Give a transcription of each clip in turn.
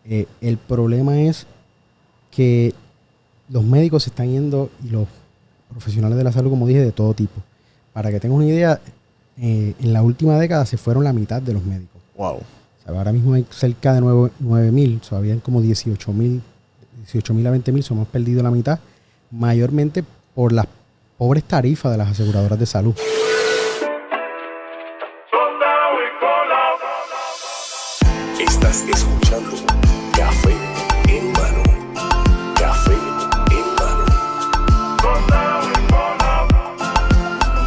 El problema es que los médicos se están yendo y los profesionales de la salud, como dije, de todo tipo. Para que tengas una idea, en la última década se fueron la mitad de los médicos. Wow. O sea, ahora mismo hay cerca de 9.000, o sea, habían como 18.000 a 20.000, hemos perdido la mitad, mayormente por las pobres tarifas de las aseguradoras de salud. Estás escuchando Café en Mano. Café en Mano.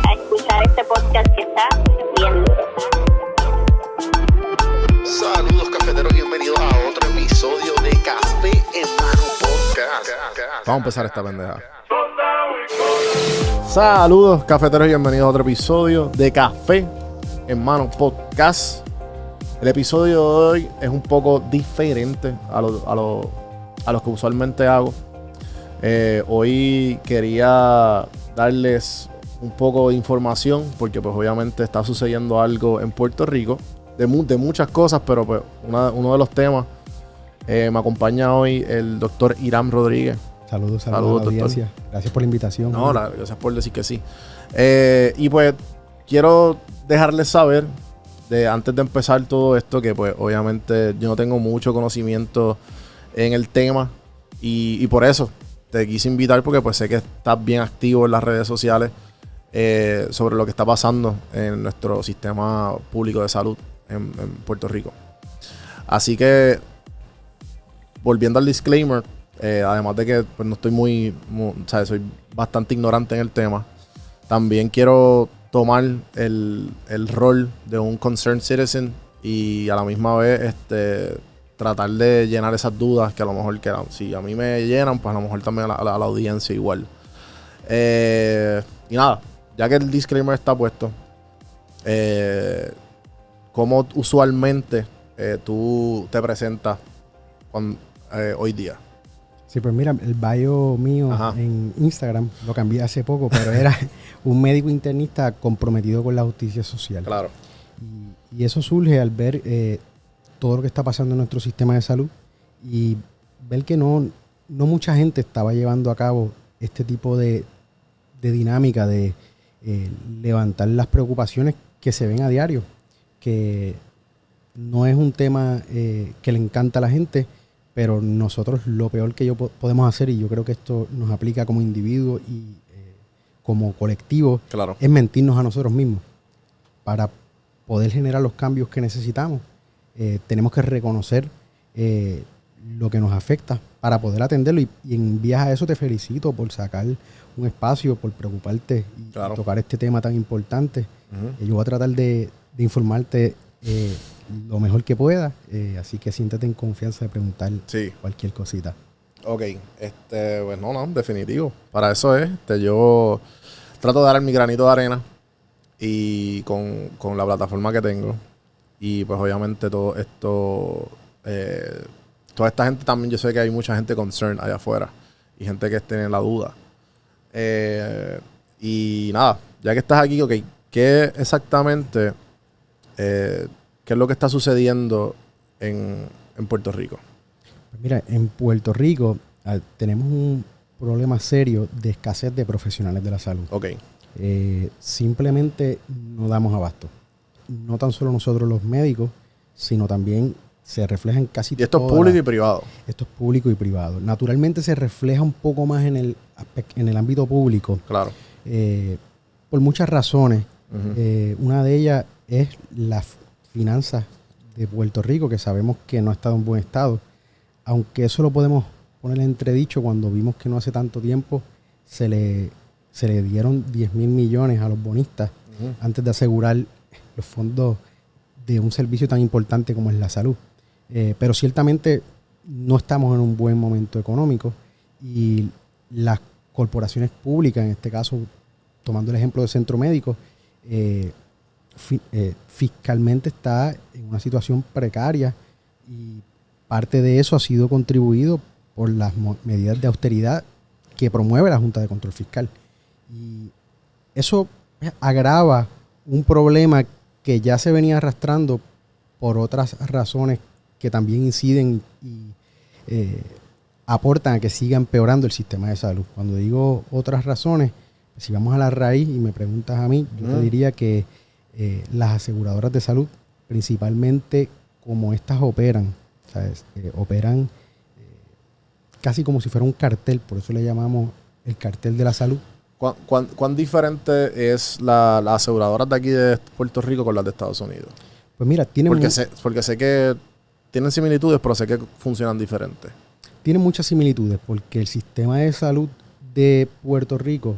A escuchar este podcast que está bien. Saludos cafeteros, bienvenidos a otro episodio de Café en Mano Podcast. Vamos a empezar esta pendeja. Saludos cafeteros y bienvenidos a otro episodio de Café en Mano Podcast. El episodio de hoy es un poco diferente a los que usualmente hago. Hoy quería darles un poco de información porque pues obviamente está sucediendo algo en Puerto Rico de muchas cosas, pero pues uno de los temas me acompaña hoy el doctor Irán Rodríguez. Saludos a la audiencia. Gracias por la invitación. No, gracias por decir que sí. Y pues quiero dejarles saber, antes de empezar todo esto, que pues obviamente yo no tengo mucho conocimiento en el tema y por eso te quise invitar, porque pues sé que estás bien activo en las redes sociales sobre lo que está pasando en nuestro sistema público de salud en Puerto Rico. Así que, volviendo al disclaimer, además de que pues, no estoy ¿sabes? Soy bastante ignorante en el tema, también quiero tomar el rol de un concerned citizen y a la misma vez tratar de llenar esas dudas que a lo mejor quedan. Si a mí me llenan, pues a lo mejor también a la audiencia igual. Y nada, ya que el disclaimer está puesto, ¿cómo usualmente tú te presentas hoy día? Sí, pues mira, el bio mío en Instagram lo cambié hace poco, pero era un médico internista comprometido con la justicia social. Claro. Y eso surge al ver todo lo que está pasando en nuestro sistema de salud y ver que no mucha gente estaba llevando a cabo este tipo de dinámica de levantar las preocupaciones que se ven a diario, que no es un tema que le encanta a la gente, pero nosotros lo peor que podemos hacer, y yo creo que esto nos aplica como individuo y como colectivo, claro, es mentirnos a nosotros mismos. Para poder generar los cambios que necesitamos, tenemos que reconocer lo que nos afecta para poder atenderlo. Y en vías a eso te felicito por sacar un espacio, por preocuparte y claro, tocar este tema tan importante. Uh-huh. Yo voy a tratar de informarte lo mejor que pueda, así que siéntete en confianza de preguntar cualquier cosita. Ok, pues no, definitivo. Para eso es, yo trato de dar mi granito de arena y con la plataforma que tengo. Y pues obviamente todo esto, toda esta gente también, yo sé que hay mucha gente concerned allá afuera y gente que tiene la duda. Y nada, ya que estás aquí, ok, ¿qué exactamente... ¿qué es lo que está sucediendo en Puerto Rico? Pues mira, en Puerto Rico tenemos un problema serio de escasez de profesionales de la salud. Ok. Simplemente no damos abasto. No tan solo nosotros los médicos, sino también se refleja en casi todo. Y esto es público y privado. Esto es público y privado. Naturalmente se refleja un poco más en el ámbito público. Claro. Por muchas razones. Uh-huh. Una de ellas es las finanzas de Puerto Rico, que sabemos que no ha estado en buen estado, aunque eso lo podemos poner en entredicho cuando vimos que no hace tanto tiempo se le dieron 10,000 millones a los bonistas antes de asegurar los fondos de un servicio tan importante como es la salud. Pero ciertamente no estamos en un buen momento económico y las corporaciones públicas, en este caso tomando el ejemplo de Centro Médico, fiscalmente está en una situación precaria y parte de eso ha sido contribuido por las medidas de austeridad que promueve la Junta de Control Fiscal. Y eso agrava un problema que ya se venía arrastrando por otras razones que también inciden y aportan a que siga empeorando el sistema de salud. Cuando digo otras razones, si vamos a la raíz y me preguntas a mí, yo te diría que las aseguradoras de salud, principalmente como estas operan, ¿sabes? Operan casi como si fuera un cartel, por eso le llamamos el cartel de la salud. ¿Cuán diferente es las aseguradoras de aquí de Puerto Rico con las de Estados Unidos? Pues mira, porque sé que tienen similitudes, pero sé que funcionan diferentes. Tienen muchas similitudes porque el sistema de salud de Puerto Rico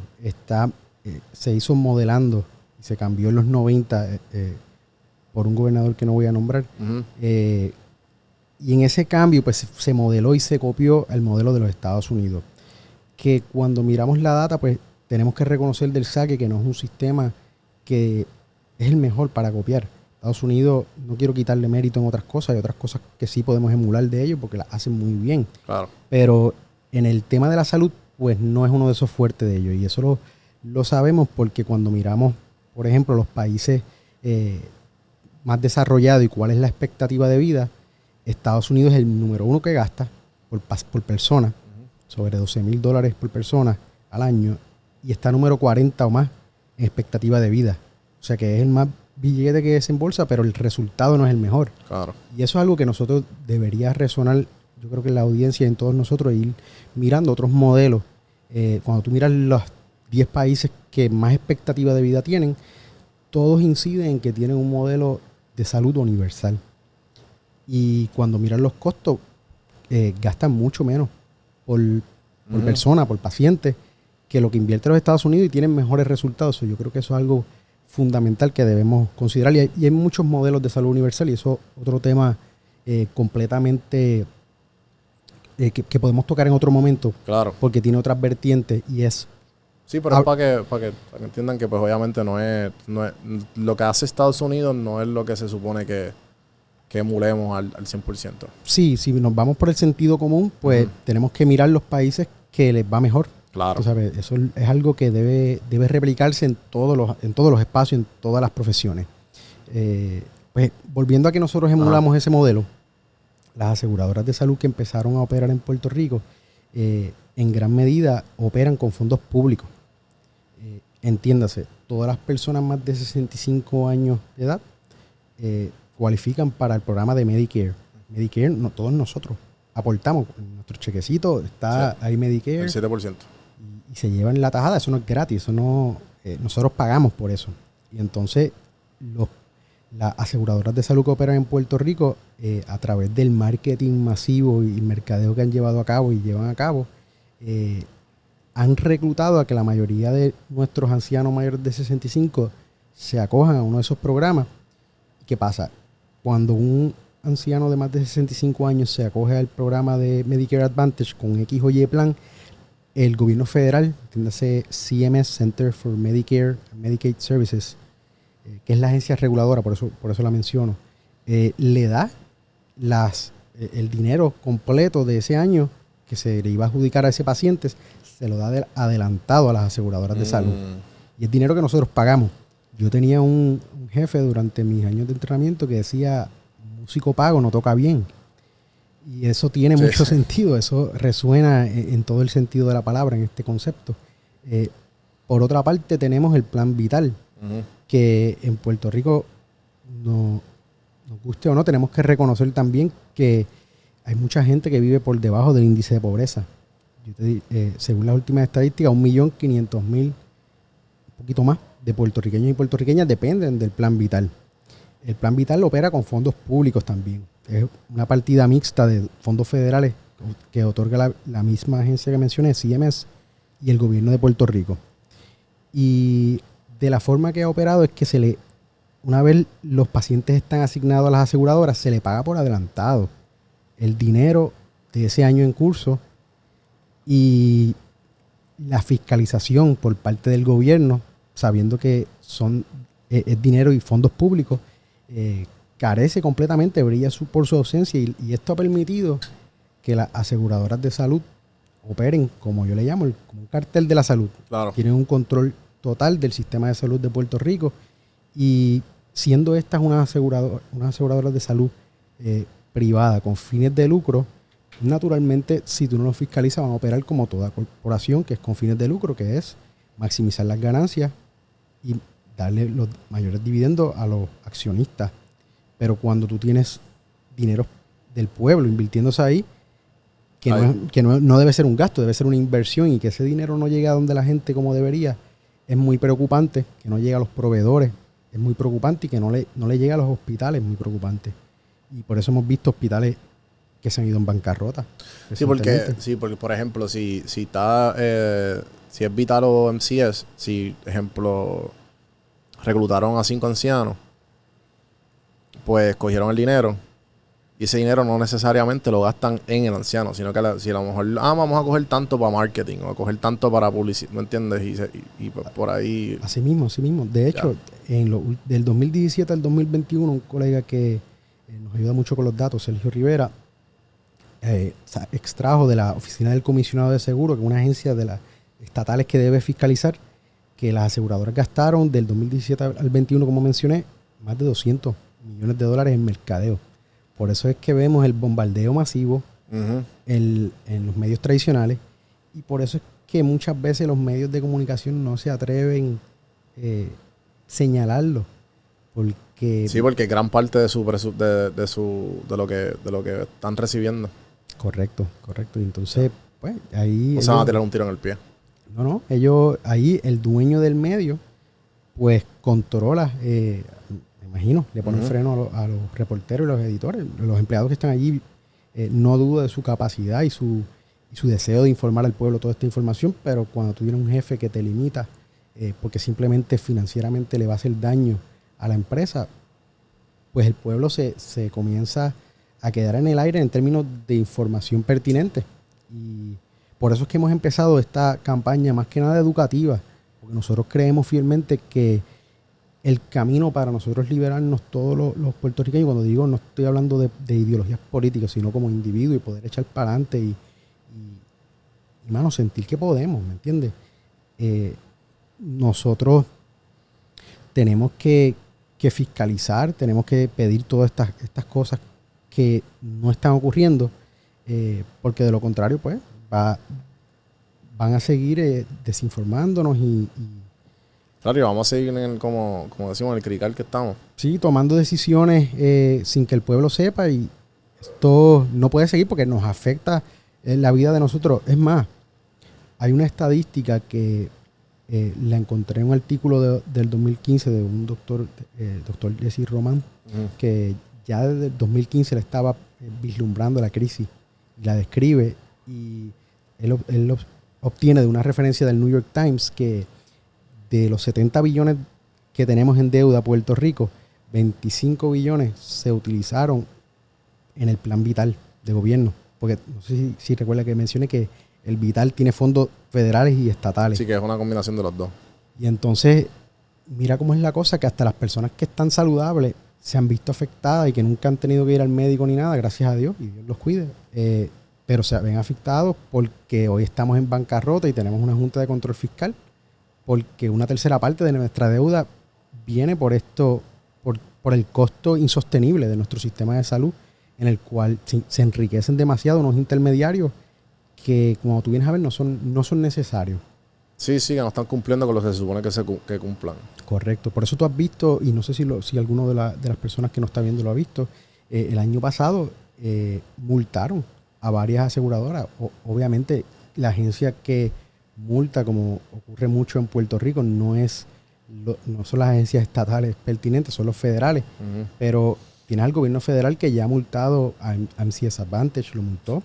se hizo modelando y se cambió en los 90 por un gobernador que no voy a nombrar. Uh-huh. Y en ese cambio pues se modeló y se copió el modelo de los Estados Unidos. Que cuando miramos la data, pues tenemos que reconocer del saque que no es un sistema que es el mejor para copiar. Estados Unidos, no quiero quitarle mérito en otras cosas, hay otras cosas que sí podemos emular de ellos porque las hacen muy bien. Claro. Pero en el tema de la salud, pues no es uno de esos fuertes de ellos. Y eso lo sabemos porque cuando miramos, por ejemplo, los países más desarrollados y cuál es la expectativa de vida, Estados Unidos es el número 1 que gasta por persona, sobre $12,000 por persona al año, y está número 40 o más en expectativa de vida. O sea que es el más billete que desembolsa, pero el resultado no es el mejor. Claro. Y eso es algo que nosotros debería resonar, yo creo que en la audiencia y en todos nosotros, ir mirando otros modelos. Cuando tú miras los 10 países que más expectativa de vida tienen, todos inciden en que tienen un modelo de salud universal. Y cuando miran los costos, gastan mucho menos por persona, por paciente, que lo que invierte los Estados Unidos y tienen mejores resultados. Yo creo que eso es algo fundamental que debemos considerar. Y hay muchos modelos de salud universal y eso es otro tema completamente que podemos tocar en otro momento. Claro. Porque tiene otras vertientes y es... Sí, pero es para que entiendan que pues obviamente no es lo que hace Estados Unidos no es lo que se supone que emulemos al 100%. Sí, si nos vamos por el sentido común, pues tenemos que mirar los países que les va mejor. Claro. Tú sabes, eso es algo que debe replicarse en todos los espacios, en todas las profesiones. Pues volviendo a que nosotros emulamos ese modelo, las aseguradoras de salud que empezaron a operar en Puerto Rico, en gran medida operan con fondos públicos. Entiéndase, todas las personas más de 65 años de edad cualifican para el programa de Medicare. Medicare, todos nosotros aportamos. En nuestro chequecito está ahí Medicare. El 7%. Y se llevan la tajada. Eso no es gratis. Eso no, nosotros pagamos por eso. Y entonces las aseguradoras de salud que operan en Puerto Rico, a través del marketing masivo y mercadeo que han llevado a cabo y llevan a cabo, han reclutado a que la mayoría de nuestros ancianos mayores de 65 se acojan a uno de esos programas. ¿Qué pasa? Cuando un anciano de más de 65 años se acoge al programa de Medicare Advantage con X o Y plan, el gobierno federal, entiéndase CMS, Center for Medicare and Medicaid Services, que es la agencia reguladora, por eso la menciono, le da el dinero completo de ese año que se le iba a adjudicar a ese paciente, se lo da adelantado a las aseguradoras de salud. Y es dinero que nosotros pagamos. Yo tenía un jefe durante mis años de entrenamiento que decía, músico pago no toca bien. Y eso tiene mucho sentido, eso resuena en todo el sentido de la palabra, en este concepto. Por otra parte, tenemos el plan vital, que en Puerto Rico, nos guste o no, tenemos que reconocer también que hay mucha gente que vive por debajo del índice de pobreza. Según las últimas estadísticas, 1.500.000, un poquito más, de puertorriqueños y puertorriqueñas dependen del plan vital. El plan vital opera con fondos públicos también. Es una partida mixta de fondos federales que otorga la misma agencia que mencioné, CMS, y el gobierno de Puerto Rico. Y de la forma que ha operado es que una vez los pacientes están asignados a las aseguradoras, se le paga por adelantado el dinero de ese año en curso y la fiscalización por parte del gobierno, sabiendo que es dinero y fondos públicos, carece completamente, brilla por su ausencia y esto ha permitido que las aseguradoras de salud operen, como yo le llamo, como un cartel de la salud. Claro. Tienen un control total del sistema de salud de Puerto Rico y siendo estas unas aseguradoras de salud privada con fines de lucro, naturalmente, si tú no los fiscalizas, van a operar como toda corporación que es con fines de lucro, que es maximizar las ganancias y darle los mayores dividendos a los accionistas. Pero cuando tú tienes dinero del pueblo invirtiéndose ahí, que no debe ser un gasto, debe ser una inversión, y que ese dinero no llegue a donde la gente como debería, es muy preocupante. Que no llegue a los proveedores es muy preocupante, y que no le llegue a los hospitales es muy preocupante. Y por eso hemos visto hospitales que se han ido en bancarrota. Sí, porque por ejemplo, si está si es Vital o MCS, si, ejemplo, reclutaron a 5 ancianos, pues cogieron el dinero, y ese dinero no necesariamente lo gastan en el anciano, sino que si a lo mejor, vamos a coger tanto para marketing, o a coger tanto para publicidad, ¿me entiendes? Y por ahí... Así mismo. De hecho, del 2017 al 2021, un colega que nos ayuda mucho con los datos, Sergio Rivera, extrajo de la Oficina del Comisionado de Seguro, que es una agencia de las estatales que debe fiscalizar, que las aseguradoras gastaron del 2017 al 2021, como mencioné, más de $200 millones en mercadeo. Por eso es que vemos el bombardeo masivo en los medios tradicionales, y por eso es que muchas veces los medios de comunicación no se atreven a señalarlo, porque... Sí, porque gran parte de lo que están recibiendo. Correcto. Y entonces, pues, ahí... No se van a tirar un tiro en el pie. No. Ellos, ahí el dueño del medio, pues, controla, me imagino, le pone freno a los reporteros y los editores. Los empleados que están allí, no dudo de su capacidad y su deseo de informar al pueblo toda esta información, pero cuando tú tienes un jefe que te limita, porque simplemente financieramente le va a hacer daño a la empresa, pues el pueblo se comienza a quedar en el aire en términos de información pertinente. Y por eso es que hemos empezado esta campaña más que nada educativa, porque nosotros creemos fielmente que el camino para nosotros liberarnos todos los puertorriqueños, cuando digo, no estoy hablando de ideologías políticas, sino como individuo, y poder echar para adelante y mano, sentir que podemos, ¿me entiendes? Nosotros tenemos que fiscalizar, tenemos que pedir todas estas cosas que no están ocurriendo, porque de lo contrario, pues, van a seguir desinformándonos y claro, y vamos a seguir como decimos, en el crical que estamos. Sí, tomando decisiones sin que el pueblo sepa, y esto no puede seguir porque nos afecta la vida de nosotros. Es más, hay una estadística que la encontré en un artículo del 2015 de un doctor Jesse Román, que ya desde el 2015 le estaba vislumbrando la crisis y la describe, y él obtiene de una referencia del New York Times que de los 70 billones que tenemos en deuda a Puerto Rico, 25 billones se utilizaron en el plan Vital de gobierno. Porque no sé si recuerda que mencioné que el Vital tiene fondos federales y estatales. Sí, que es una combinación de los dos. Y entonces, mira cómo es la cosa, que hasta las personas que están saludables se han visto afectadas y que nunca han tenido que ir al médico ni nada, gracias a Dios, y Dios los cuide. Pero se ven afectados porque hoy estamos en bancarrota y tenemos una Junta de Control Fiscal, porque una tercera parte de nuestra deuda viene por el costo insostenible de nuestro sistema de salud, en el cual se enriquecen demasiado unos intermediarios que, como tú vienes a ver, no son necesarios. Sí, que no están cumpliendo con lo que se supone que cumplan. Correcto. Por eso tú has visto, y no sé si alguno de las personas que nos está viendo lo ha visto, el año pasado multaron a varias aseguradoras. Obviamente, la agencia que multa, como ocurre mucho en Puerto Rico, no son las agencias estatales pertinentes, son los federales. Pero tienes al gobierno federal que ya ha multado a MCS Advantage, lo multó,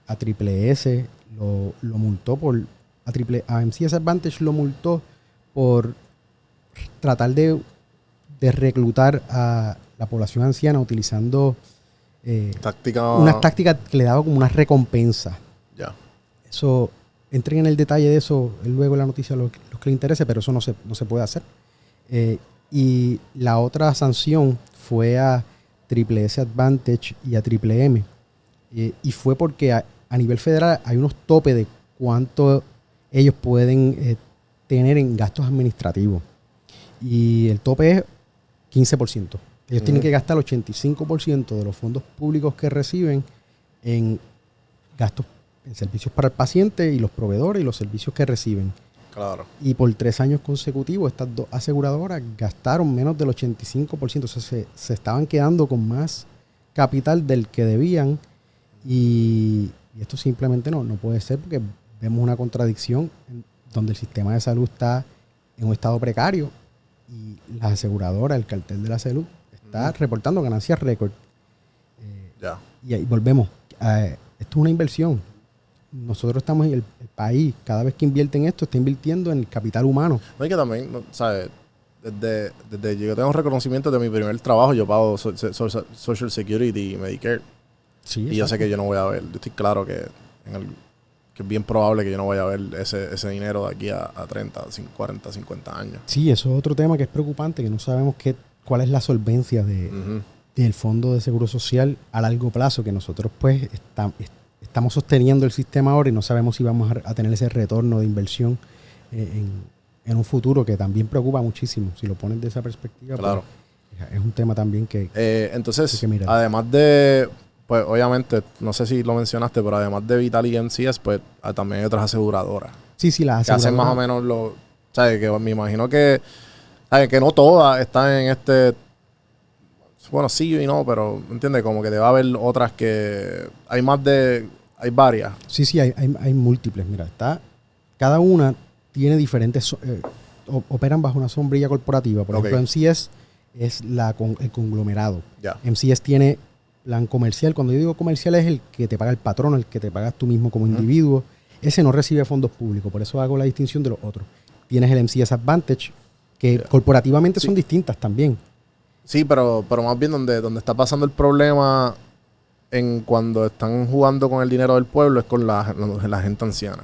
a Triple S lo multó a MCS Advantage lo multó por tratar de reclutar a la población anciana utilizando unas tácticas que le daban como una recompensa. Ya. Eso, entren en el detalle de eso luego en la noticia, los que les interese, pero eso no se puede hacer. Y la otra sanción fue a Triple S Advantage y a Triple M. Y fue porque a nivel federal hay unos topes de cuánto ellos pueden tener en gastos administrativos. Y el tope es 15%. Ellos tienen que gastar el 85% de los fondos públicos que reciben en gastos, en servicios para el paciente y los proveedores y los servicios que reciben. Claro. Y por 3 años consecutivos, estas dos aseguradoras gastaron menos del 85%. O sea, se estaban quedando con más capital del que debían. Y esto simplemente no puede ser, porque vemos una contradicción donde el sistema de salud está en un estado precario y las aseguradoras, el cartel de la salud, está reportando ganancias récord. Ya. Y ahí volvemos. Esto es una inversión. Nosotros estamos en el país, cada vez que invierte en esto, está invirtiendo en el capital humano. No, y que también, ¿sabes? Desde yo tengo reconocimiento de mi primer trabajo, yo pago Social Security y Medicare. Sí, Y yo sé que yo no voy a ver, yo estoy claro que es bien probable que yo no vaya a ver ese dinero de aquí a 30, 40, 50 años. Sí, eso es otro tema que es preocupante, que no sabemos cuál es la solvencia del Fondo de Seguro Social a largo plazo, que nosotros pues estamos sosteniendo el sistema ahora y no sabemos si vamos a tener ese retorno de inversión en un futuro, que también preocupa muchísimo. Si lo pones de esa perspectiva, Claro. Pues, es un tema también que entonces, hay que mirar. además de, pues obviamente, no sé si lo mencionaste, pero además de Vital y MCS, pues también hay otras aseguradoras. Sí, las Que hacen más o aseguradoras. menos ¿sabes? Que me imagino que, ¿sabes? Que no todas están en este. Bueno, sí y no, pero ¿entiendes? Como que debe haber otras que. Hay varias. Sí, hay múltiples. Mira, cada una tiene diferentes, operan bajo una sombrilla corporativa. Por ejemplo, MCS es el conglomerado. Ya. MCS tiene plan comercial. Cuando yo digo comercial, es el que te paga el patrono, el que te pagas tú mismo como individuo. Ese no recibe fondos públicos, por eso hago la distinción de los otros. Tienes el MCS Advantage, que corporativamente son distintas también. Sí, pero más bien donde está pasando el problema en cuando están jugando con el dinero del pueblo es con la gente anciana.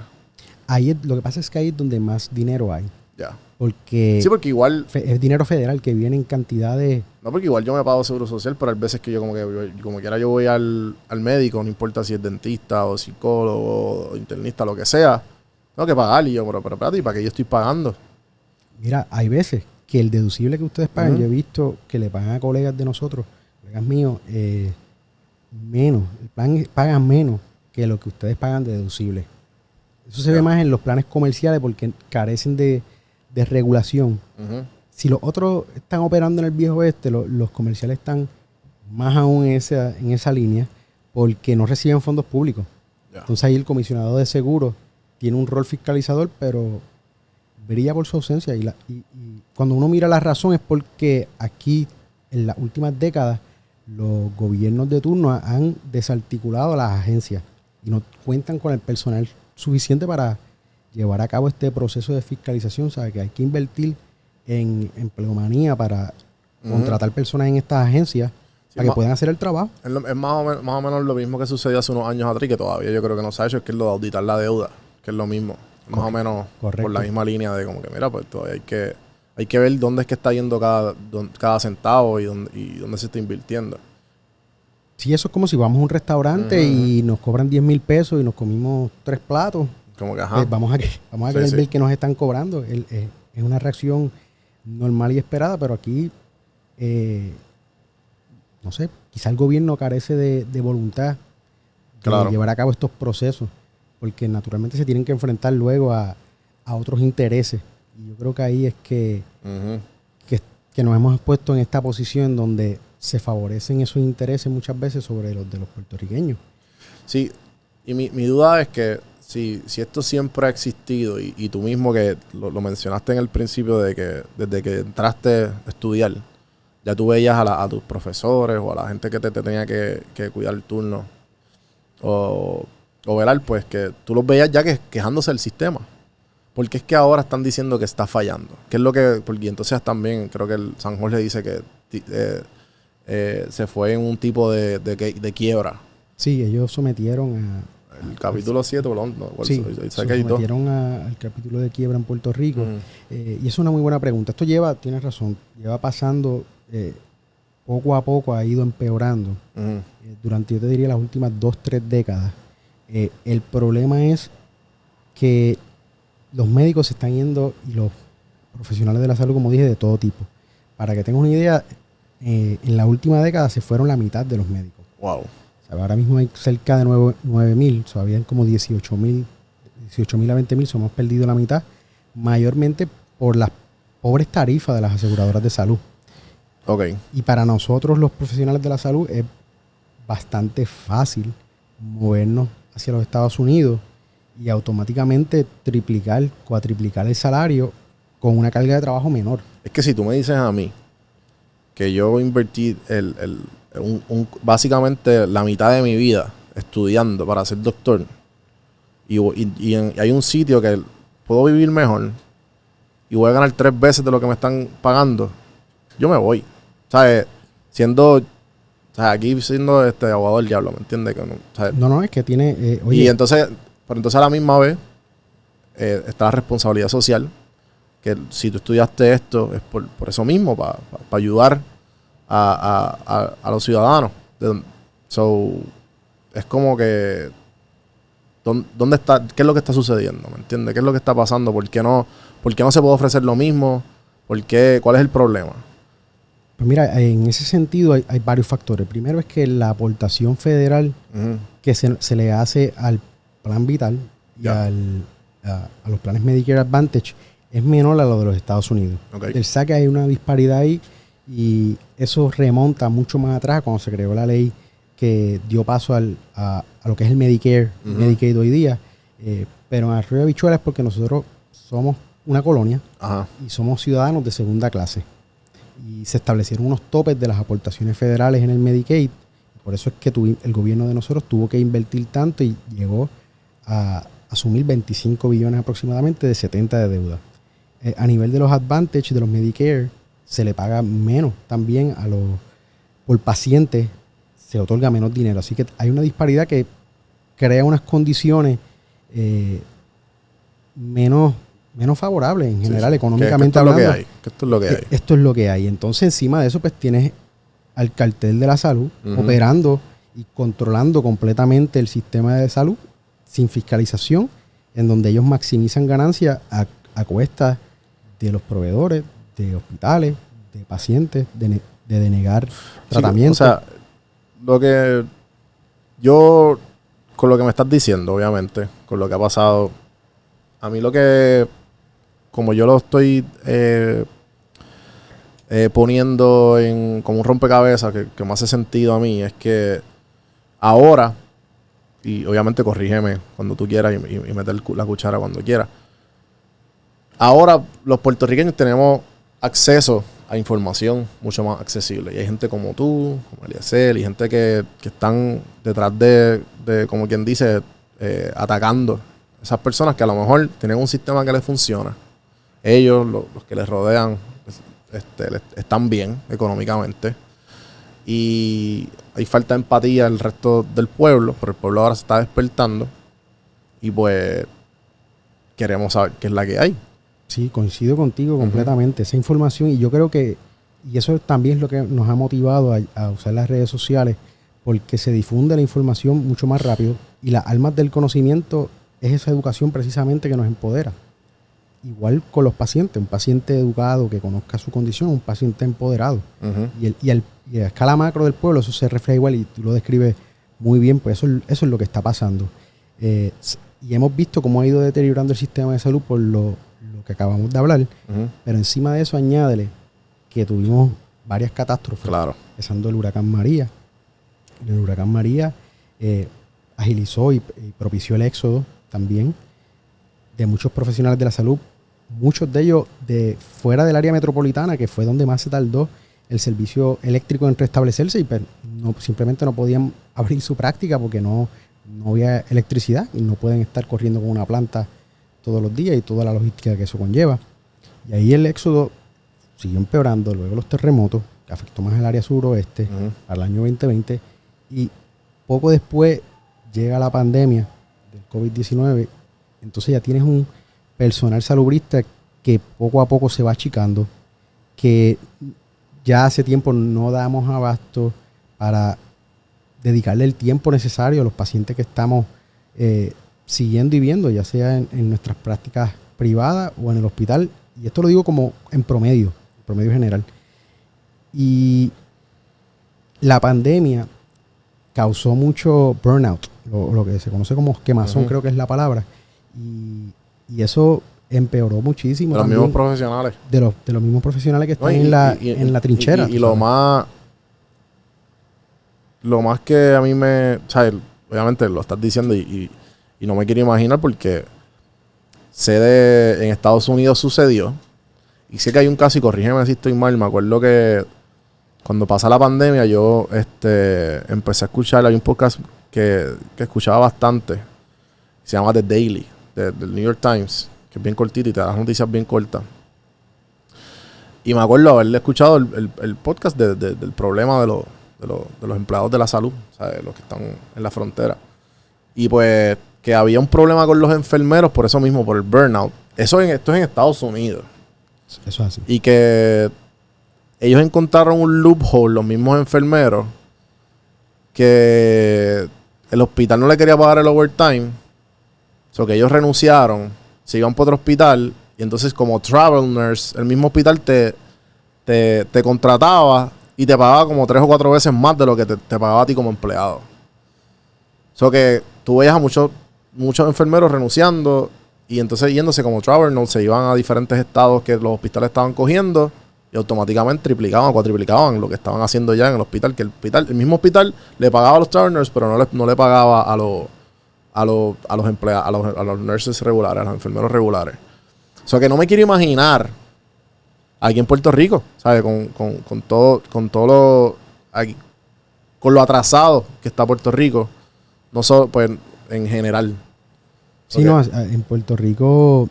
Lo que pasa es que ahí es donde más dinero hay. Ya. Porque Sí, porque igual. es dinero federal que viene en cantidades. No, porque igual yo me pago seguro social, pero hay veces que yo como quiera yo voy al médico, no importa si es dentista o psicólogo o internista, lo que sea, tengo que pagar. Y yo, pero espérate, ¿y para qué yo estoy pagando? Mira, hay veces que el deducible que ustedes pagan, yo he visto que le pagan a colegas de nosotros, colegas míos, menos. Pagan menos que lo que ustedes pagan de deducible. Eso se ve más en los planes comerciales porque carecen de regulación. Si los otros están operando en el viejo oeste, los comerciales están más aún en esa línea porque no reciben fondos públicos. Ya. Entonces ahí el comisionado de seguros tiene un rol fiscalizador, pero brilla por su ausencia. Y cuando uno mira la razón es porque aquí, en las últimas décadas, los gobiernos de turno han desarticulado a las agencias y no cuentan con el personal suficiente para llevar a cabo este proceso de fiscalización. O sea, que hay que invertir en empleomanía para contratar personas en estas agencias para que puedan hacer el trabajo. Es más o menos lo mismo que sucedió hace unos años atrás, que todavía yo creo que no se ha hecho, es que es lo de auditar la deuda, que es lo mismo. Más o menos por la misma línea de como que, mira, pues todavía hay que ver dónde es que está yendo cada centavo y dónde se está invirtiendo. Sí, eso es como si vamos a un restaurante y nos cobran 10,000 pesos y nos comimos 3 platos. Como que, ajá. Pues vamos a querer ver qué nos están cobrando. Es una reacción normal y esperada, pero aquí, no sé, quizá el gobierno carece de voluntad de llevar a cabo estos procesos, porque naturalmente se tienen que enfrentar luego a otros intereses. Y yo creo que ahí es que nos hemos puesto en esta posición donde se favorecen esos intereses muchas veces sobre los de los puertorriqueños. Sí, y mi duda es que si esto siempre ha existido y tú mismo que lo mencionaste en el principio de que desde que entraste a estudiar, ya tú veías a tus profesores o a la gente que te tenía que cuidar el turno o velar, pues que tú los veías ya quejándose del sistema. Porque es que ahora están diciendo que está fallando. ¿Qué es lo que...? Porque entonces también creo que el San Jorge dice que se fue en un tipo de quiebra. Sí, ellos sometieron El capítulo 7, sí, se sometieron al capítulo de quiebra en Puerto Rico. Y es una muy buena pregunta. Esto tienes razón, lleva pasando poco a poco, ha ido empeorando. Durante, yo te diría, las últimas 2-3 décadas. El problema es que los médicos se están yendo, y los profesionales de la salud, como dije, de todo tipo. Para que tengas una idea, en la última década se fueron la mitad de los médicos. Wow. O sea, ahora mismo hay cerca de 9.000, o sea, habían como 18.000 a 20.000, so hemos perdido la mitad, mayormente por las pobres tarifas de las aseguradoras de salud. Ok. Y para nosotros los profesionales de la salud es bastante fácil movernos hacia los Estados Unidos y automáticamente triplicar, cuatriplicar el salario con una carga de trabajo menor. Es que si tú me dices a mí que yo invertí básicamente la mitad de mi vida estudiando para ser doctor y hay un sitio que puedo vivir mejor y voy a ganar 3 veces de lo que me están pagando, yo me voy. ¿Sabes? Aquí siendo abogado del diablo, ¿me entiendes? Que no, ¿sabes? No, es que tiene... Y entonces a la misma vez está la responsabilidad social, que si tú estudiaste esto es por eso mismo, para ayudar a los ciudadanos. So, es como que ¿dónde está? ¿Qué es lo que está sucediendo? ¿Me entiendes? ¿Qué es lo que está pasando? ¿Por qué no se puede ofrecer lo mismo? ¿Cuál es el problema? Pues mira, en ese sentido hay varios factores. Primero es que la aportación federal que se le hace al plan vital y a los planes Medicare Advantage es menor a lo de los Estados Unidos. Okay. Del SAC hay una disparidad ahí y eso remonta mucho más atrás cuando se creó la ley que dio paso a lo que es el Medicare, Medicaid hoy día. Pero en Arroyo Habichuela es porque nosotros somos una colonia y somos ciudadanos de segunda clase. Y se establecieron unos topes de las aportaciones federales en el Medicaid. Por eso es que el gobierno de nosotros tuvo que invertir tanto y llegó a asumir 25 billones aproximadamente de 70 de deuda. A nivel de los Advantage, de los Medicare, se le paga menos también por pacientes, se otorga menos dinero. Así que hay una disparidad que crea unas condiciones menos favorables en general, económicamente hablando. Esto es lo que hay. Esto es lo que hay. Entonces, encima de eso, pues tienes al cartel de la salud operando y controlando completamente el sistema de salud sin fiscalización, en donde ellos maximizan ganancias a cuesta de los proveedores, de hospitales, de pacientes, de denegar tratamiento. O sea, lo que yo, con lo que me estás diciendo, obviamente, con lo que ha pasado, a mí lo que, como yo lo estoy poniendo como un rompecabezas que me hace sentido a mí, es que ahora, y obviamente corrígeme cuando tú quieras y meter la cuchara cuando quieras, ahora los puertorriqueños tenemos acceso a información mucho más accesible. Y hay gente como tú, como Eliezer, y gente que están detrás de como quien dice, atacando esas personas que a lo mejor tienen un sistema que les funciona. Ellos, los que les rodean, están bien económicamente. Y hay falta de empatía del resto del pueblo, pero el pueblo ahora se está despertando. Y pues queremos saber qué es la que hay. Sí, coincido contigo completamente. Esa información, y yo creo que, y eso también es lo que nos ha motivado a usar las redes sociales, porque se difunde la información mucho más rápido y las armas del conocimiento es esa educación precisamente que nos empodera. Igual con los pacientes, un paciente educado que conozca su condición, un paciente empoderado. Y a escala macro del pueblo eso se refleja igual y tú lo describes muy bien, pues eso es lo que está pasando. Y hemos visto cómo ha ido deteriorando el sistema de salud por lo que acabamos de hablar, pero encima de eso añádele que tuvimos varias catástrofes, empezando el huracán María. El huracán María agilizó y propició el éxodo también de muchos profesionales de la salud, muchos de ellos de fuera del área metropolitana, que fue donde más se tardó el servicio eléctrico en restablecerse, y pues simplemente no podían abrir su práctica porque no había electricidad y no pueden estar corriendo con una planta todos los días y toda la logística que eso conlleva. Y ahí el éxodo siguió empeorando, luego los terremotos, que afectó más el área suroeste para el año 2020, y poco después llega la pandemia del COVID-19, entonces ya tienes un personal salubrista que poco a poco se va achicando, que ya hace tiempo no damos abasto para dedicarle el tiempo necesario a los pacientes que estamos siguiendo y viendo, ya sea en nuestras prácticas privadas o en el hospital. Y esto lo digo como en promedio general. Y la pandemia causó mucho burnout, lo que se conoce como quemazón, creo que es la palabra. Y eso empeoró muchísimo. De los también mismos profesionales. de los mismos profesionales que están No, en la trinchera. Y lo más que a mí me... ¿sabes? Obviamente lo estás diciendo y no me quiero imaginar porque en Estados Unidos sucedió. Y sé que hay un caso, y corrígeme si estoy mal, me acuerdo que cuando pasa la pandemia yo empecé a escuchar, hay un podcast que escuchaba bastante, se llama The Daily, del New York Times, que es bien cortito y te da las noticias bien cortas. Y me acuerdo haberle escuchado el podcast del problema de los empleados de la salud, ¿sabes? Los que están en la frontera. Y pues que había un problema con los enfermeros por eso mismo, por el burnout. Esto es en Estados Unidos. Eso es así. Y que ellos encontraron un loophole, los mismos enfermeros, que el hospital no le quería pagar el overtime. O sea, que ellos renunciaron, se iban para otro hospital. Y entonces como travel nurse, el mismo hospital te contrataba y te pagaba como 3 o 4 veces más de lo que te pagaba a ti como empleado. O sea, que tú veías a muchos enfermeros renunciando y entonces yéndose como travel nurse, se iban a diferentes estados que los hospitales estaban cogiendo y automáticamente triplicaban o cuatriplicaban lo que estaban haciendo ya en el hospital. Que el mismo hospital le pagaba a los travel nurses, pero no le pagaba a los empleados, a los nurses regulares, a los enfermeros regulares. O sea, que no me quiero imaginar aquí en Puerto Rico, ¿sabes? Con todo lo aquí, con lo atrasado que está Puerto Rico, no solo pues en general. Sí, no, en Puerto Rico,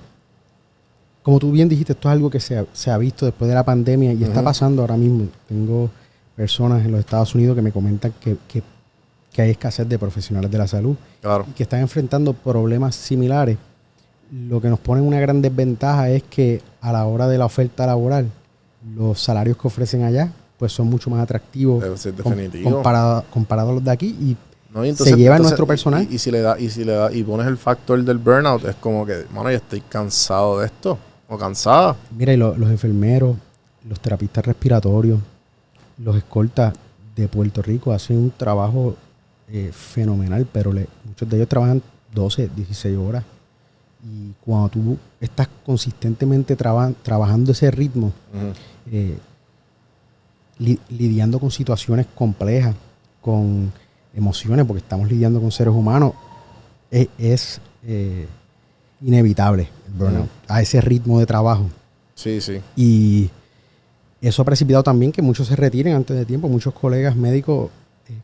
como tú bien dijiste, esto es algo que se ha visto después de la pandemia y está pasando ahora mismo. Tengo personas en los Estados Unidos que me comentan que hay escasez de profesionales de la salud. Claro. Y que están enfrentando problemas similares. Lo que nos pone en una gran desventaja es que a la hora de la oferta laboral, los salarios que ofrecen allá pues son mucho más atractivos comparado a los de aquí y no, y entonces, se lleva nuestro personal. Y si le da y pones el factor del burnout, es como que, mano, yo estoy cansado de esto o cansada. Mira, y los enfermeros, los terapistas respiratorios, los escoltas de Puerto Rico hacen un trabajo fenomenal, pero muchos de ellos trabajan 12, 16 horas. Y cuando tú estás consistentemente trabajando ese ritmo, lidiando con situaciones complejas, con emociones, porque estamos lidiando con seres humanos, es inevitable el burnout a ese ritmo de trabajo. Sí, sí. Y eso ha precipitado también que muchos se retiren antes de tiempo. Muchos colegas médicos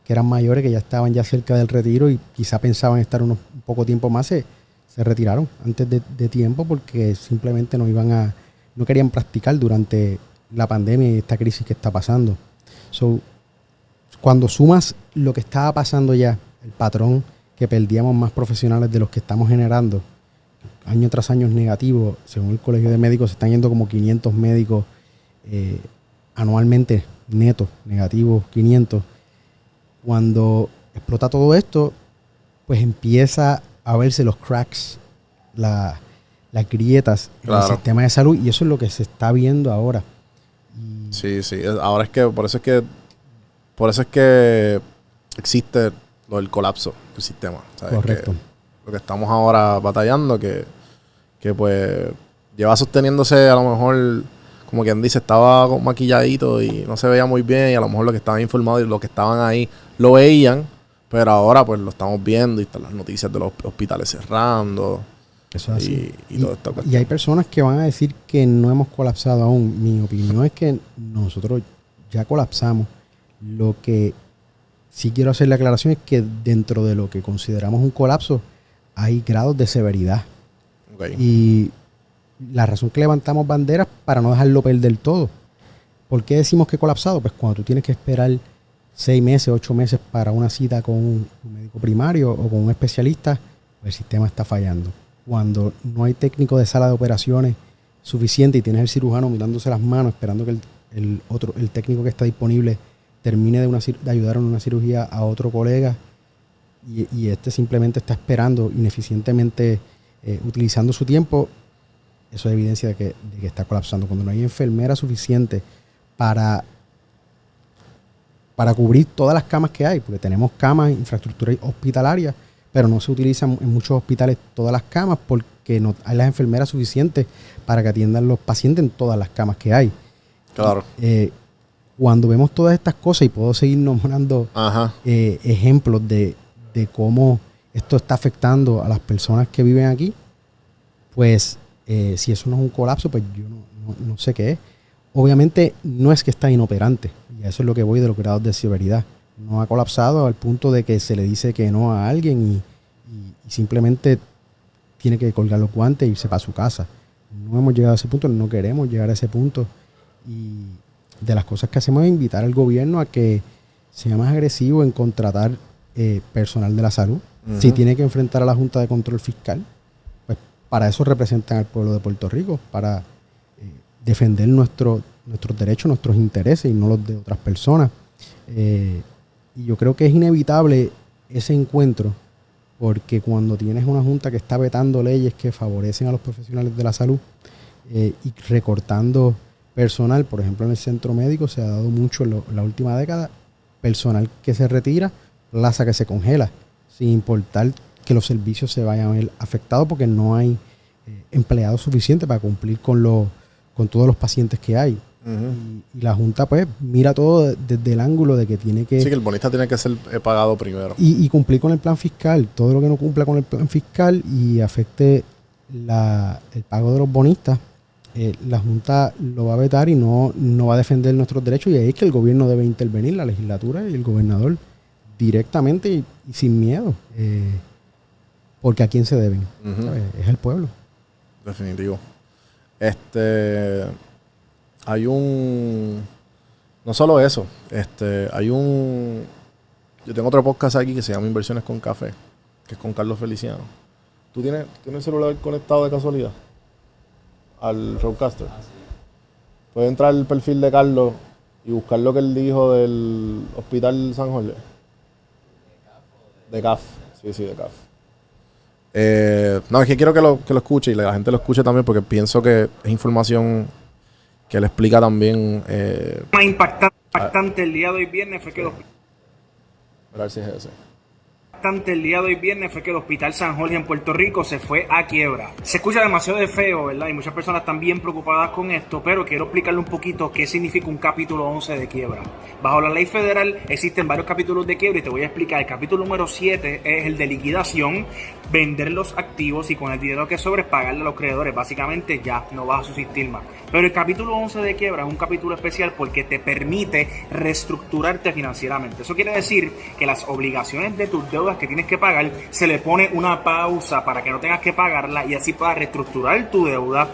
que eran mayores, que ya estaban ya cerca del retiro y quizá pensaban estar un poco tiempo más, se retiraron antes de tiempo porque simplemente no querían practicar durante la pandemia y esta crisis que está pasando. Cuando sumas lo que estaba pasando ya, el patrón que perdíamos más profesionales de los que estamos generando, año tras año es negativo. Según el Colegio de Médicos, se están yendo como 500 médicos anualmente netos, negativos 500. Cuando explota todo esto, pues empieza a verse los cracks, las grietas en el sistema de salud, y eso es lo que se está viendo ahora. Sí, sí. Ahora es que por eso es que existe lo del colapso del sistema. ¿Sabes? Correcto. Lo que estamos ahora batallando, que pues lleva sosteniéndose, a lo mejor, como quien dice, estaba maquilladito y no se veía muy bien, y a lo mejor los que estaban informados y los que estaban ahí lo veían, pero ahora pues lo estamos viendo y están las noticias de los hospitales cerrando. Eso es así. Y todo esto. Y hay personas que van a decir que no hemos colapsado aún. Mi opinión es que nosotros ya colapsamos. Lo que sí quiero hacer la aclaración es que dentro de lo que consideramos un colapso hay grados de severidad. Okay. Y la razón que levantamos banderas para no dejarlo perder todo. ¿Por qué decimos que colapsado? Pues cuando tú tienes que esperar 6 meses, 8 meses para una cita con un médico primario o con un especialista, pues el sistema está fallando. Cuando no hay técnico de sala de operaciones suficiente y tienes el cirujano mirándose las manos esperando que el técnico que está disponible termine de ayudar en una cirugía a otro colega y este simplemente está esperando ineficientemente, utilizando su tiempo, eso es evidencia de que está colapsando. Cuando no hay enfermera suficiente para para cubrir todas las camas que hay, porque tenemos camas, infraestructura hospitalaria, pero no se utilizan en muchos hospitales todas las camas porque no hay las enfermeras suficientes para que atiendan los pacientes en todas las camas que hay. Claro. Cuando vemos todas estas cosas, y puedo seguir nombrando ejemplos de cómo esto está afectando a las personas que viven aquí, pues si eso no es un colapso, pues yo no sé qué es. Obviamente no es que está inoperante, y eso es lo que voy de los grados de severidad. No ha colapsado al punto de que se le dice que no a alguien y simplemente tiene que colgar los guantes e irse para su casa. No hemos llegado a ese punto, no queremos llegar a ese punto. Y de las cosas que hacemos es invitar al gobierno a que sea más agresivo en contratar personal de la salud. Uh-huh. Si tiene que enfrentar a la Junta de Control Fiscal, pues para eso representan al pueblo de Puerto Rico, para defender nuestros derechos, nuestros intereses y no los de otras personas. Y yo creo que es inevitable ese encuentro, porque cuando tienes una junta que está vetando leyes que favorecen a los profesionales de la salud y recortando personal, por ejemplo en el centro médico se ha dado mucho en la última década, personal que se retira, plaza que se congela, sin importar que los servicios se vayan a ver afectados porque no hay empleados suficientes para cumplir con todos los pacientes que hay. Uh-huh. Y la Junta pues mira todo desde el ángulo de que tiene que... Sí, que el bonista tiene que ser pagado primero. Y cumplir con el plan fiscal. Todo lo que no cumpla con el plan fiscal y afecte el pago de los bonistas, la Junta lo va a vetar y no va a defender nuestros derechos. Y ahí es que el gobierno debe intervenir, la legislatura y el gobernador, directamente y sin miedo. Porque ¿a quién se deben? Uh-huh. Es el pueblo. Definitivo. Hay no solo eso, yo tengo otro podcast aquí que se llama Inversiones con Café, que es con Carlos Feliciano. ¿Tú tienes el celular conectado de casualidad al Roadcaster? Sí. Puedes entrar al perfil de Carlos y buscar lo que él dijo del Hospital San Jorge. De CAF. Sí, de CAF. No, es que quiero que lo escuche y la gente lo escuche también porque pienso que es información que le explica también. Más impactante el día de hoy viernes fue que el día de hoy viernes fue que el Hospital San Jorge en Puerto Rico se fue a quiebra. Se escucha demasiado de feo, ¿verdad? Y muchas personas están bien preocupadas con esto, pero quiero explicarle un poquito qué significa un capítulo 11 de quiebra. Bajo la ley federal existen varios capítulos de quiebra y te voy a explicar. El capítulo número 7 es el de liquidación, vender los activos y con el dinero que sobre pagarle a los creadores. Básicamente ya no vas a subsistir más. Pero el capítulo 11 de quiebra es un capítulo especial porque te permite reestructurarte financieramente. Eso quiere decir que las obligaciones de tus deudas que tienes que pagar, se le pone una pausa para que no tengas que pagarla y así puedas reestructurar tu deuda,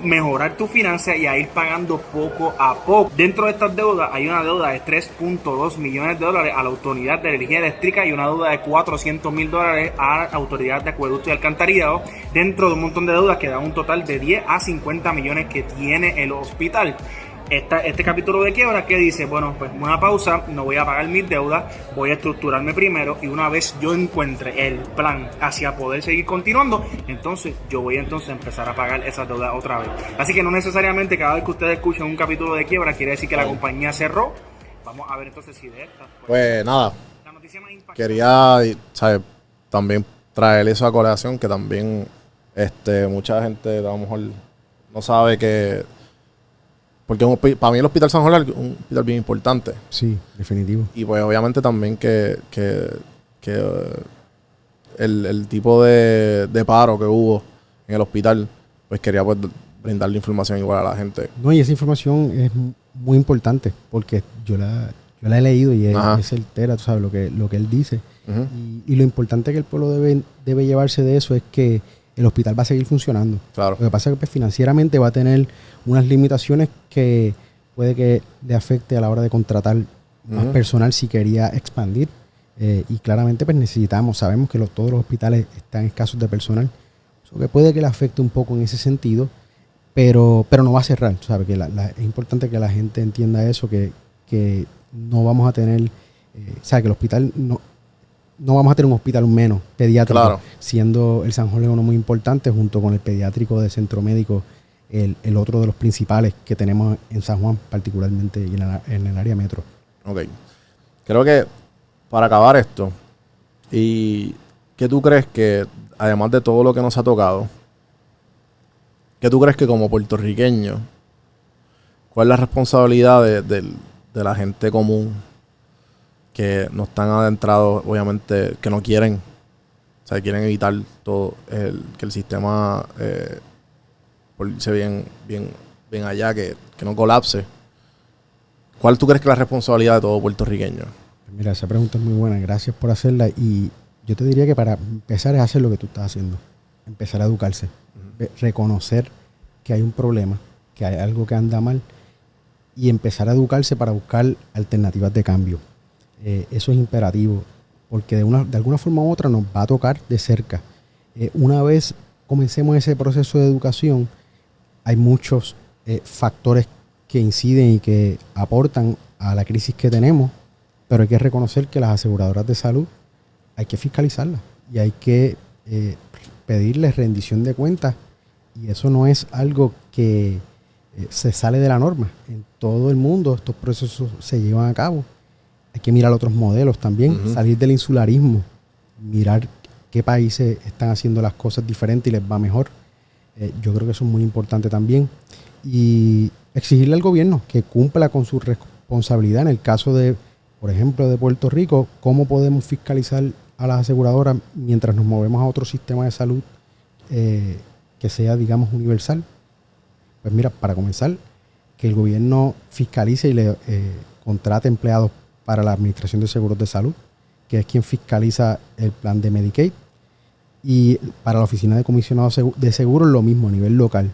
mejorar tu finanzas y a ir pagando poco a poco. Dentro de estas deudas hay una deuda de $3.2 millones a la Autoridad de Energía Eléctrica y una deuda de $400,000 a la Autoridad de Acueducto y Alcantarillado, dentro de un montón de deudas que dan un total de 10 a 50 millones que tiene el hospital. Este capítulo de quiebra que dice, bueno, pues una pausa, no voy a pagar mis deudas, voy a estructurarme primero y una vez yo encuentre el plan hacia poder seguir continuando, entonces yo voy a empezar a pagar esas deudas otra vez. Así que no necesariamente cada vez que ustedes escuchen un capítulo de quiebra quiere decir que la compañía cerró. Vamos a ver entonces si de esta... Pues nada, la noticia más impactante. Quería, ¿sabes? También traer eso a colación, que también mucha gente a lo mejor no sabe que... Porque para mí el Hospital San Jorge es un hospital bien importante. Sí, definitivo. Y pues obviamente también que el tipo de paro que hubo en el hospital, pues quería pues brindarle información igual a la gente. No, y esa información es muy importante porque yo la he leído y es certera, tú sabes, lo que él dice. Uh-huh. Y lo importante que el pueblo debe llevarse de eso es que el hospital va a seguir funcionando. Claro. Lo que pasa es que pues, financieramente va a tener unas limitaciones que puede que le afecte a la hora de contratar más personal si quería expandir. Y claramente pues sabemos que todos los hospitales están escasos de personal. Eso que puede que le afecte un poco en ese sentido, pero no va a cerrar. ¿Sabes? Que es importante que la gente entienda eso, que no vamos a tener, que el hospital no vamos a tener un hospital menos pediátrico, claro, siendo el San Jorge uno muy importante junto con el pediátrico de Centro Médico, el otro de los principales que tenemos en San Juan, particularmente y en el área metro. Ok. creo que para acabar esto, ¿y qué tú crees que, además de todo lo que nos ha tocado, qué tú crees que como puertorriqueño, cuál es la responsabilidad de la gente común que no están adentrados, obviamente, que no quieren, o sea, quieren evitar todo, que el sistema por irse bien allá, que no colapse? ¿Cuál tú crees que es la responsabilidad de todo puertorriqueño? Mira, esa pregunta es muy buena. Gracias por hacerla. Y yo te diría que para empezar es hacer lo que tú estás haciendo. Empezar a educarse. Reconocer que hay un problema, que hay algo que anda mal y empezar a educarse para buscar alternativas de cambio. Eso es imperativo porque de alguna forma u otra nos va a tocar de cerca. Una vez comencemos ese proceso de educación, hay muchos factores que inciden y que aportan a la crisis que tenemos, pero hay que reconocer que las aseguradoras de salud hay que fiscalizarlas y hay que pedirles rendición de cuentas, y eso no es algo que se sale de la norma. En todo el mundo estos procesos se llevan a cabo. Hay que mirar otros modelos también, salir del insularismo, mirar qué países están haciendo las cosas diferentes y les va mejor. Yo creo que eso es muy importante también. Y exigirle al gobierno que cumpla con su responsabilidad. En el caso de, por ejemplo, de Puerto Rico, ¿cómo podemos fiscalizar a las aseguradoras mientras nos movemos a otro sistema de salud que sea, digamos, universal? Pues mira, para comenzar, que el gobierno fiscalice y le contrate empleados para la Administración de Seguros de Salud, que es quien fiscaliza el plan de Medicaid. Y para la Oficina de Comisionados de Seguros lo mismo a nivel local.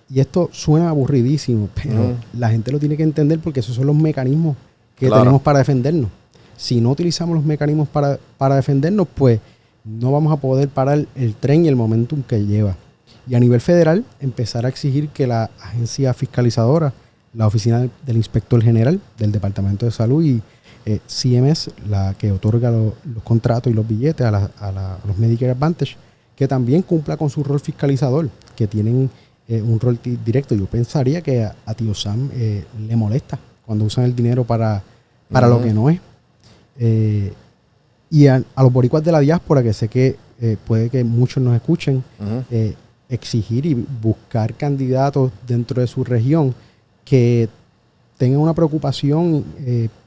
Y esto suena aburridísimo, pero la gente lo tiene que entender porque esos son los mecanismos que tenemos para defendernos. Si no utilizamos los mecanismos para defendernos, pues no vamos a poder parar el tren y el momentum que lleva. Y a nivel federal, empezar a exigir que la agencia fiscalizadora, la Oficina del Inspector General del Departamento de Salud y CMS, la que otorga los contratos y los billetes a los Medicare Advantage, que también cumpla con su rol fiscalizador, que tienen un rol directo. Yo pensaría que a tío Sam le molesta cuando usan el dinero para lo que no es. Y a los boricuas de la diáspora, que sé que puede que muchos nos escuchen, exigir y buscar candidatos dentro de su región que tengan una preocupación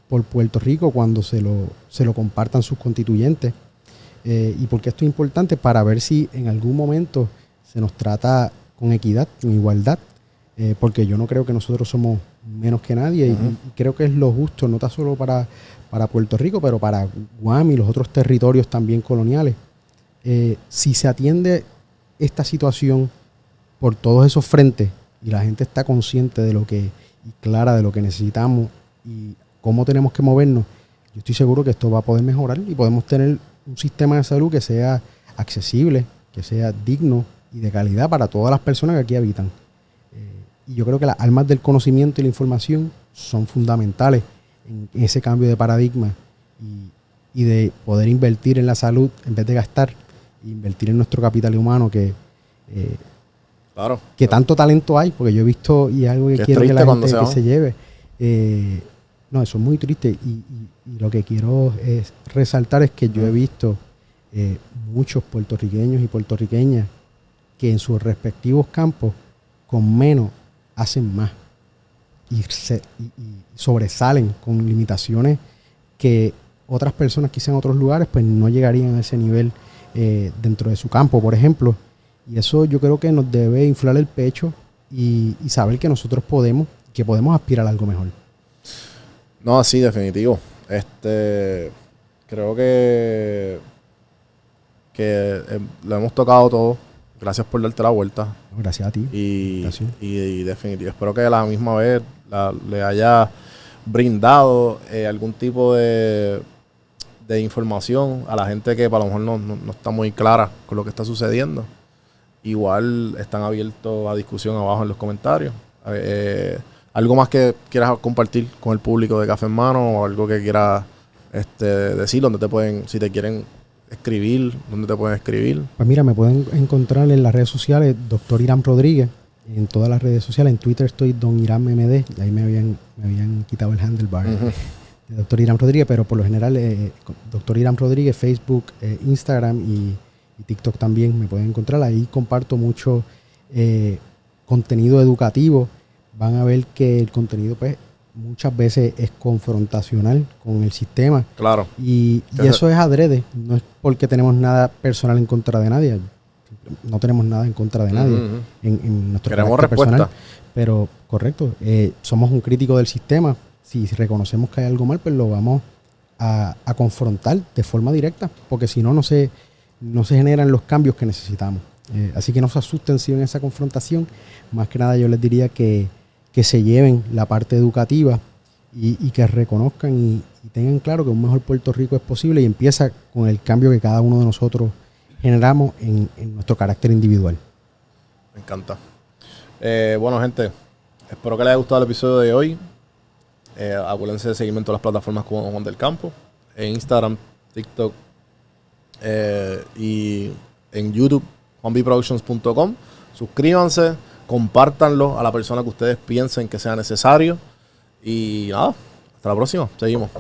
por Puerto Rico cuando se lo compartan sus constituyentes. Y porque esto es importante para ver si en algún momento se nos trata con equidad, con igualdad, porque yo no creo que nosotros somos menos que nadie, y creo que es lo justo, no tan solo para Puerto Rico, pero para Guam y los otros territorios también coloniales. Si se atiende esta situación por todos esos frentes y la gente está consciente de lo que y clara de lo que necesitamos y cómo tenemos que movernos, yo estoy seguro que esto va a poder mejorar y podemos tener un sistema de salud que sea accesible, que sea digno y de calidad para todas las personas que aquí habitan. Y yo creo que las armas del conocimiento y la información son fundamentales en ese cambio de paradigma y de poder invertir en la salud en vez de gastar, invertir en nuestro capital humano que tanto talento hay, porque yo he visto, y es algo que quiero que la gente que se lleve. No, eso es muy triste, y lo que quiero es resaltar es que yo he visto muchos puertorriqueños y puertorriqueñas que en sus respectivos campos con menos hacen más y sobresalen con limitaciones que otras personas quizás en otros lugares pues no llegarían a ese nivel dentro de su campo, por ejemplo. Y eso yo creo que nos debe inflar el pecho y saber que nosotros que podemos aspirar a algo mejor. No, sí, definitivo. Creo que lo hemos tocado todo. Gracias por darte la vuelta. Gracias a ti. Y definitivo. Espero que a la misma vez le haya brindado algún tipo de información a la gente que a lo mejor no está muy clara con lo que está sucediendo. Igual están abiertos a discusión abajo en los comentarios. ¿Algo más que quieras compartir con el público de Café en Mano o algo que quieras decir, donde te pueden, si te quieren escribir, dónde te pueden escribir? Pues mira, me pueden encontrar en las redes sociales Dr. Irán Rodríguez, en todas las redes sociales. En Twitter estoy Don Irán MMD, de ahí me habían quitado el handlebar. Dr. Irán Rodríguez, pero por lo general Dr. Irán Rodríguez, Facebook, Instagram y TikTok también me pueden encontrar. Ahí comparto mucho contenido educativo. Van a ver que el contenido pues muchas veces es confrontacional con el sistema. Claro. Y eso es adrede. No es porque tenemos nada personal en contra de nadie. No tenemos nada en contra de nadie en nuestro carácter personal. Pero correcto, somos un crítico del sistema. Si reconocemos que hay algo mal, pues lo vamos a confrontar de forma directa, porque si no, no se generan los cambios que necesitamos. Así que no se asusten si ven esa confrontación. Más que nada yo les diría que se lleven la parte educativa y que reconozcan y tengan claro que un mejor Puerto Rico es posible y empieza con el cambio que cada uno de nosotros generamos en nuestro carácter individual. Me encanta. Bueno, gente, espero que les haya gustado el episodio de hoy. Acuérdense de seguirme en todas las plataformas como Juan del Campo, en Instagram, TikTok y en YouTube, juanbproductions.com. Suscríbanse, compártanlo a la persona que ustedes piensen que sea necesario. Y nada, hasta la próxima. Seguimos.